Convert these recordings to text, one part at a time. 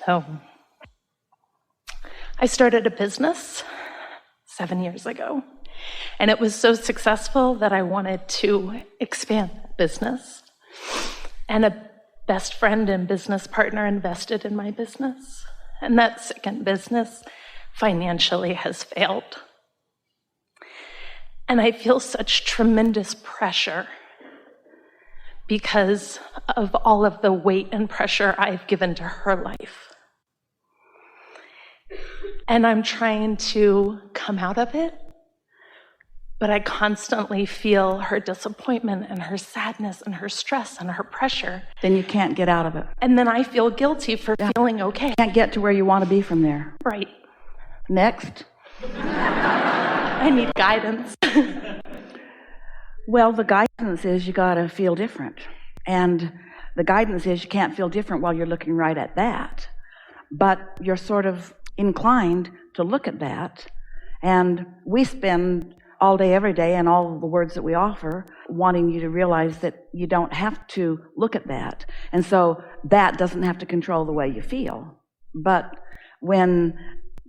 Oh. I started a business 7 years ago, and it was so successful that I wanted to expand the business. And a best friend and business partner invested in my business. And that second business financially has failed. And I feel such tremendous pressure because of all of the weight and pressure I've given to her life. And I'm trying to come out of it, but I constantly feel her disappointment and her sadness and her stress and her pressure. Then you can't get out of it. And then I feel guilty for feeling okay. Can't get to where you want to be from there. Right. Next. I need guidance. Well, the guidance is you got to feel different. And the guidance is you can't feel different while you're looking right at that. But you're sort of inclined to look at that. And we spend all day, every day, and all the words that we offer, wanting you to realize that you don't have to look at that. And so that doesn't have to control the way you feel. But when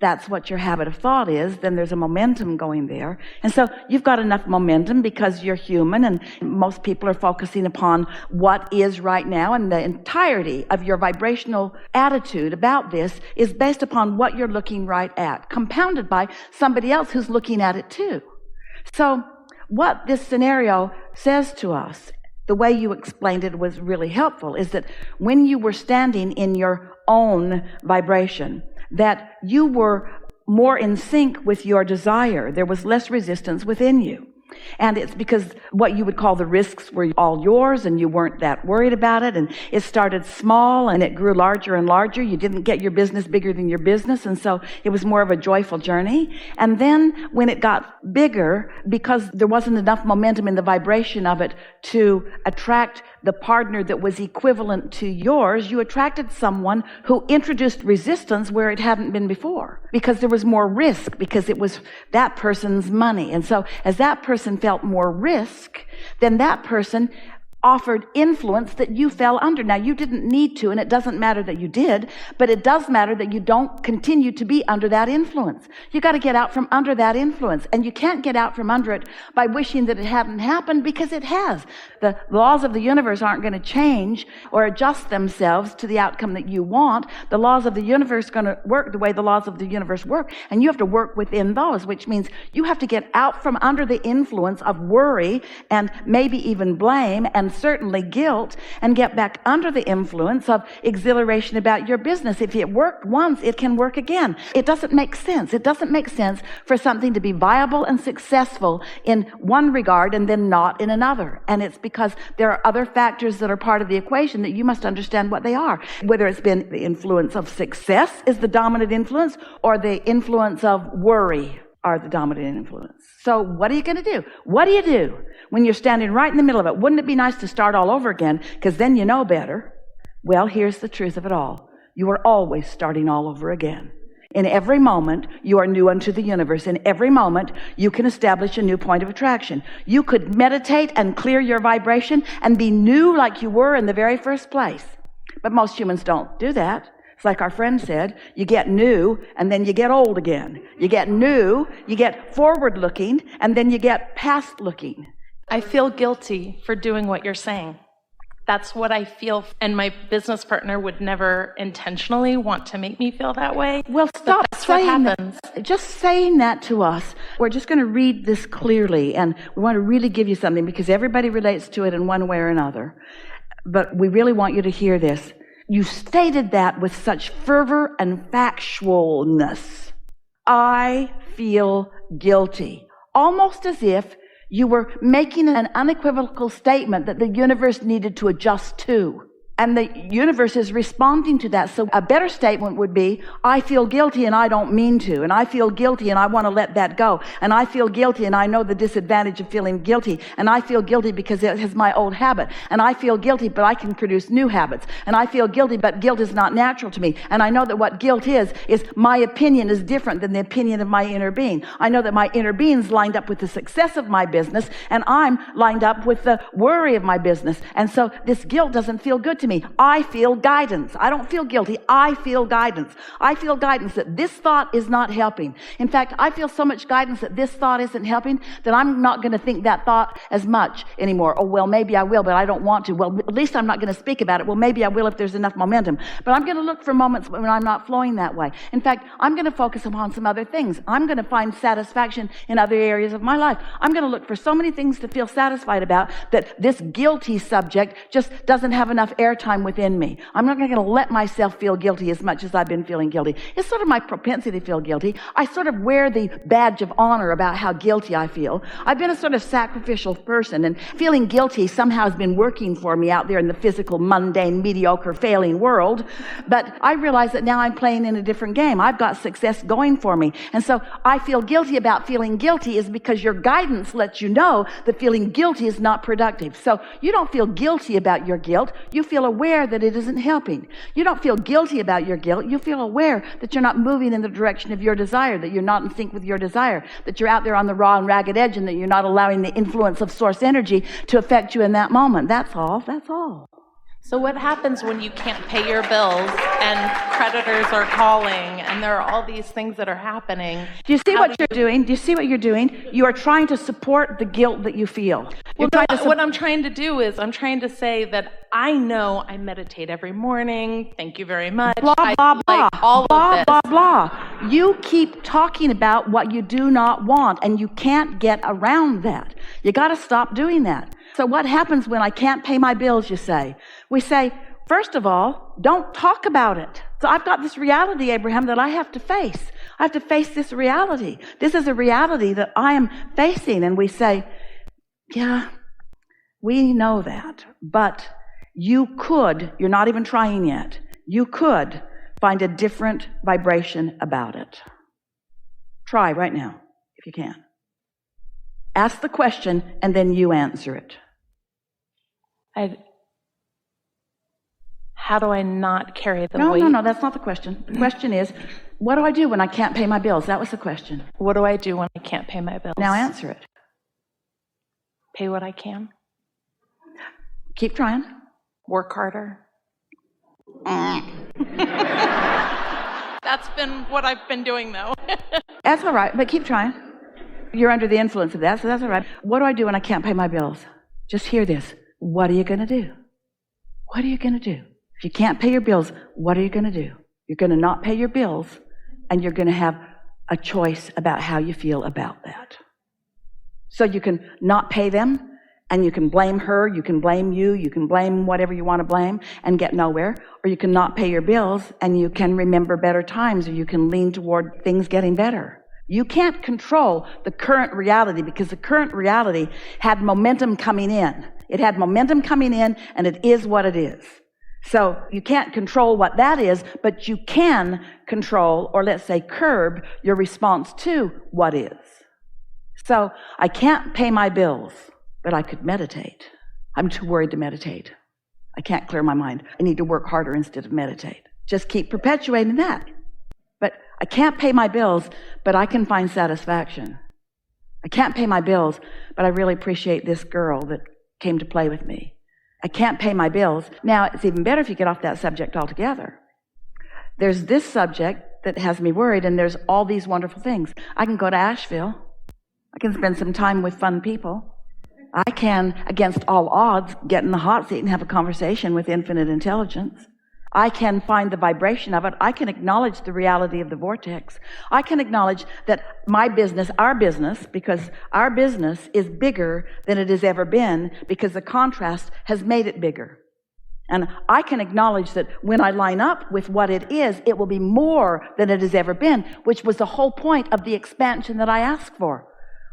that's what your habit of thought is, then there's a momentum going there. And so you've got enough momentum because you're human, and most people are focusing upon what is right now, and the entirety of your vibrational attitude about this is based upon what you're looking right at, compounded by somebody else who's looking at it too. So what this scenario says to us, the way you explained it was really helpful, is that when you were standing in your own vibration, that you were more in sync with your desire. There was less resistance within you. And it's because what you would call the risks were all yours, and you weren't that worried about it. And it started small and it grew larger and larger. You didn't get your business bigger than your business. And so it was more of a joyful journey. And then when it got bigger, because there wasn't enough momentum in the vibration of it to attract the partner that was equivalent to yours, you attracted someone who introduced resistance where it hadn't been before, because there was more risk, because it was that person's money. And so as that person felt more risk, then that person offered influence that you fell under. Now, you didn't need to, and it doesn't matter that you did, but it does matter that you don't continue to be under that influence. You got to get out from under that influence, and you can't get out from under it by wishing that it hadn't happened, because it has. The laws of the universe aren't going to change or adjust themselves to the outcome that you want. The laws of the universe are going to work the way the laws of the universe work, and you have to work within those, which means you have to get out from under the influence of worry and maybe even blame and certainly guilt, and get back under the influence of exhilaration about your business. If it worked once, it can work again. It doesn't make sense. It doesn't make sense for something to be viable and successful in one regard and then not in another. And it's because there are other factors that are part of the equation that you must understand what they are. Whether it's been the influence of success is the dominant influence, or the influence of worry are the dominant influence. So what are you going to do? What do you do when you're standing right in the middle of it? Wouldn't it be nice to start all over again, because then you know better? Well, here's the truth of it all. You are always starting all over again. In every moment, you are new unto the universe. In every moment, you can establish a new point of attraction. You could meditate and clear your vibration and be new like you were in the very first place. But most humans don't do that. It's like our friend said, you get new and then you get old again. You get new, you get forward looking, and then you get past looking. I feel guilty for doing what you're saying. That's what I feel, and my business partner would never intentionally want to make me feel that way. Well, stop saying that. Just saying that to us. We're just going to read this clearly, and we want to really give you something, because everybody relates to it in one way or another. But we really want you to hear this. You stated that with such fervor and factualness. I feel guilty. Almost as if you were making an unequivocal statement that the universe needed to adjust to. And the universe is responding to that. So a better statement would be, I feel guilty and I don't mean to. And I feel guilty and I want to let that go. And I feel guilty and I know the disadvantage of feeling guilty. And I feel guilty because it is my old habit. And I feel guilty, but I can produce new habits. And I feel guilty, but guilt is not natural to me. And I know that what guilt is my opinion is different than the opinion of my inner being. I know that my inner being's lined up with the success of my business, and I'm lined up with the worry of my business. And so this guilt doesn't feel good to me. me, I feel guidance. I don't feel guilty. I feel guidance. I feel guidance that this thought is not helping. In fact, I feel so much guidance that this thought isn't helping that I'm not going to think that thought as much anymore. Oh, well, maybe I will, but I don't want to. Well, at least I'm not going to speak about it. Well, maybe I will if there's enough momentum. But I'm going to look for moments when I'm not flowing that way. In fact, I'm going to focus upon some other things. I'm going to find satisfaction in other areas of my life. I'm going to look for so many things to feel satisfied about that this guilty subject just doesn't have enough airtime within me. I'm not going to let myself feel guilty as much as I've been feeling guilty. It's sort of my propensity to feel guilty. I sort of wear the badge of honor about how guilty I feel. I've been a sort of sacrificial person, and feeling guilty somehow has been working for me out there in the physical, mundane, mediocre, failing world. But I realize that now I'm playing in a different game. I've got success going for me. And so I feel guilty about feeling guilty is because your guidance lets you know that feeling guilty is not productive. So you don't feel guilty about your guilt. You feel aware that it isn't helping. You don't feel guilty about your guilt. You feel aware that you're not moving in the direction of your desire, that you're not in sync with your desire, that you're out there on the raw and ragged edge, and that you're not allowing the influence of source energy to affect you in that moment. That's all. That's all. So what happens when you can't pay your bills and creditors are calling and there are all these things that are happening? Do you see what you're doing? Do you see what you're doing? You are trying to support the guilt that you feel. Well, what I'm trying to do is I'm trying to say that I know I meditate every morning. Thank you very much. Blah, blah, blah. All blah, of this. blah, blah. You keep talking about what you do not want, and you can't get around that. You got to stop doing that. So what happens when I can't pay my bills, you say? We say, first of all, don't talk about it. So I've got this reality, Abraham, that I have to face. I have to face this reality. This is a reality that I am facing. And we say, yeah, we know that. But you could, you're not even trying yet, you could find a different vibration about it. Try right now, if you can. Ask the question, and then you answer it. How do I not carry the weight? No, that's not the question. The question is, what do I do when I can't pay my bills? That was the question. What do I do when I can't pay my bills? Now answer it. Pay what I can. Keep trying. Work harder. That's been what I've been doing, though. That's all right, but keep trying. You're under the influence of that, so that's all right. What do I do when I can't pay my bills? Just hear this. What are you going to do? What are you going to do? If you can't pay your bills, what are you going to do? You're going to not pay your bills, and you're going to have a choice about how you feel about that. So you can not pay them, and you can blame her, you can blame you can blame whatever you want to blame and get nowhere. Or you can not pay your bills, and you can remember better times, or you can lean toward things getting better. You can't control the current reality because the current reality had momentum coming in. It had momentum coming in, and it is what it is. So you can't control what that is, but you can control, or let's say curb, your response to what is. So I can't pay my bills, but I could meditate. I'm too worried to meditate. I can't clear my mind. I need to work harder instead of meditate. Just keep perpetuating that. But I can't pay my bills, but I can find satisfaction. I can't pay my bills, but I really appreciate this girl that came to play with me. I can't pay my bills. Now, it's even better if you get off that subject altogether. There's this subject that has me worried, and there's all these wonderful things. I can go to Asheville. I can spend some time with fun people. I can, against all odds, get in the hot seat and have a conversation with infinite intelligence. I can find the vibration of it. I can acknowledge the reality of the vortex. I can acknowledge that my business, our business, because our business is bigger than it has ever been because the contrast has made it bigger. And I can acknowledge that when I line up with what it is, it will be more than it has ever been, which was the whole point of the expansion that I asked for.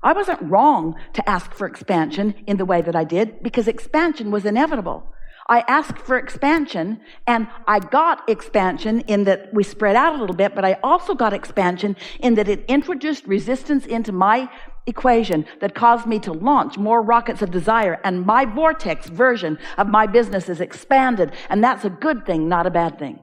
I wasn't wrong to ask for expansion in the way that I did because expansion was inevitable. I asked for expansion, and I got expansion in that we spread out a little bit, but I also got expansion in that it introduced resistance into my equation that caused me to launch more rockets of desire, and my vortex version of my business is expanded, and that's a good thing, not a bad thing.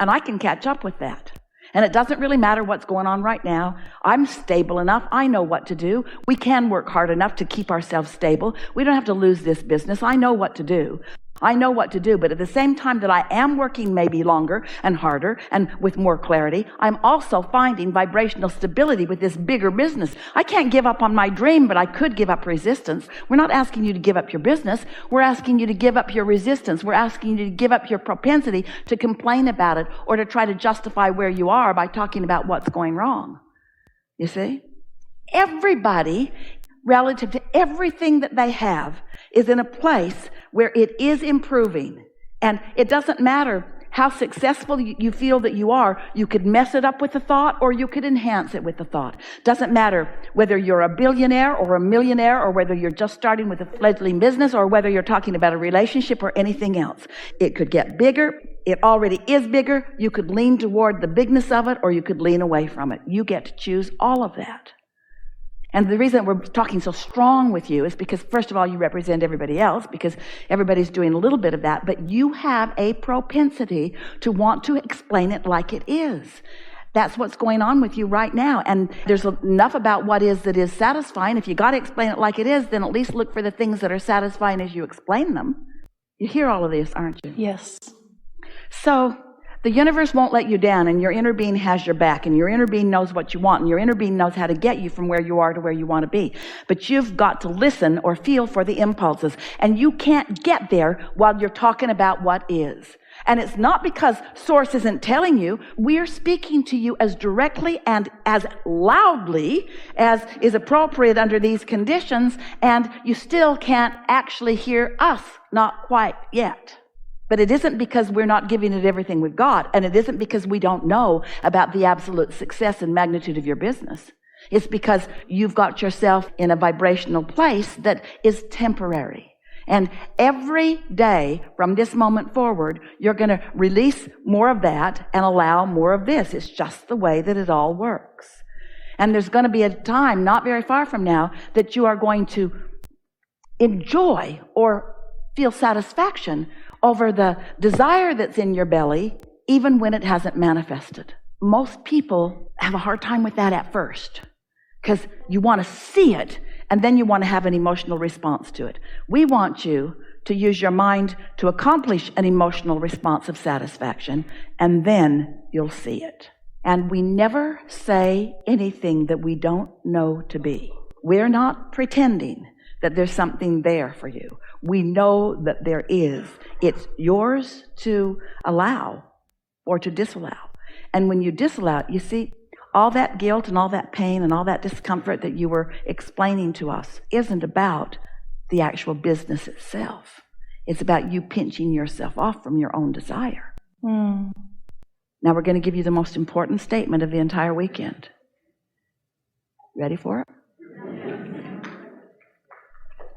And I can catch up with that. And it doesn't really matter what's going on right now. I'm stable enough. I know what to do. We can work hard enough to keep ourselves stable. We don't have to lose this business. I know what to do. I know what to do, but at the same time that I am working maybe longer and harder and with more clarity, I'm also finding vibrational stability with this bigger business. I can't give up on my dream, but I could give up resistance. We're not asking you to give up your business. We're asking you to give up your resistance. We're asking you to give up your propensity to complain about it or to try to justify where you are by talking about what's going wrong. You see? Everybody, relative to everything that they have, is in a place where it is improving. And it doesn't matter how successful you feel that you are. You could mess it up with a thought or you could enhance it with a thought. Doesn't matter whether you're a billionaire or a millionaire or whether you're just starting with a fledgling business or whether you're talking about a relationship or anything else. It could get bigger. It already is bigger. You could lean toward the bigness of it or you could lean away from it. You get to choose all of that. And the reason we're talking so strong with you is because, first of all, you represent everybody else because everybody's doing a little bit of that, but you have a propensity to want to explain it like it is. That's what's going on with you right now. And there's enough about what is that is satisfying. If you got to explain it like it is, then at least look for the things that are satisfying as you explain them. You hear all of this, aren't you? Yes. So the universe won't let you down, and your inner being has your back, and your inner being knows what you want, and your inner being knows how to get you from where you are to where you want to be. But you've got to listen or feel for the impulses, and you can't get there while you're talking about what is. And it's not because Source isn't telling you. We're speaking to you as directly and as loudly as is appropriate under these conditions, and you still can't actually hear us, not quite yet. But it isn't because we're not giving it everything we've got, and it isn't because we don't know about the absolute success and magnitude of your business. It's because you've got yourself in a vibrational place that is temporary. And every day from this moment forward, you're going to release more of that and allow more of this. It's just the way that it all works. And there's going to be a time not very far from now that you are going to enjoy or feel satisfaction over the desire that's in your belly, even when it hasn't manifested. Most people have a hard time with that at first because you want to see it and then you want to have an emotional response to it. We want you to use your mind to accomplish an emotional response of satisfaction, and then you'll see it. And we never say anything that we don't know to be. We're not pretending that there's something there for you. We know that there is. It's yours to allow or to disallow. And when you disallow it, you see, all that guilt and all that pain and all that discomfort that you were explaining to us isn't about the actual business itself. It's about you pinching yourself off from your own desire. Now we're going to give you the most important statement of the entire weekend. Ready for it?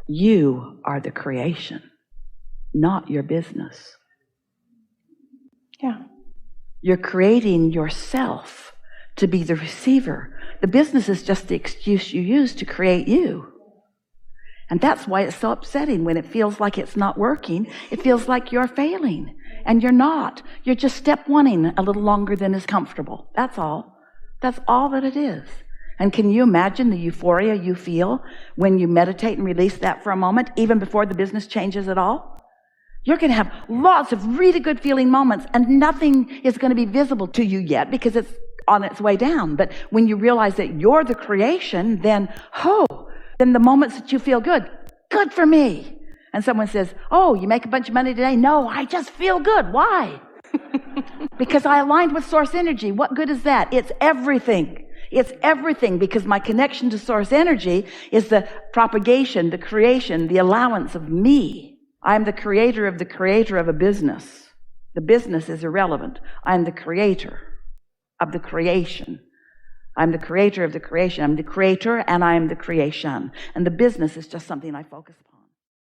You are the creation, not your business. Yeah. You're creating yourself to be the receiver. The business is just the excuse you use to create you. And that's why it's so upsetting when it feels like it's not working. It feels like you're failing, and you're not. You're just step one-ing a little longer than is comfortable. That's all. That's all that it is. And can you imagine the euphoria you feel when you meditate and release that for a moment, even before the business changes at all? You're going to have lots of really good feeling moments, and nothing is going to be visible to you yet because it's on its way down. But when you realize that you're the creation, then the moments that you feel good for me. And someone says, oh, you make a bunch of money today? No, I just feel good. Why? Because I aligned with source energy. What good is that? It's everything. It's everything, because my connection to source energy is the propagation, the creation, the allowance of me. I'm the creator of a business. The business is irrelevant. I'm the creator of the creation. I'm the creator of the creation. I'm the creator and I'm the creation. And the business is just something I focus upon.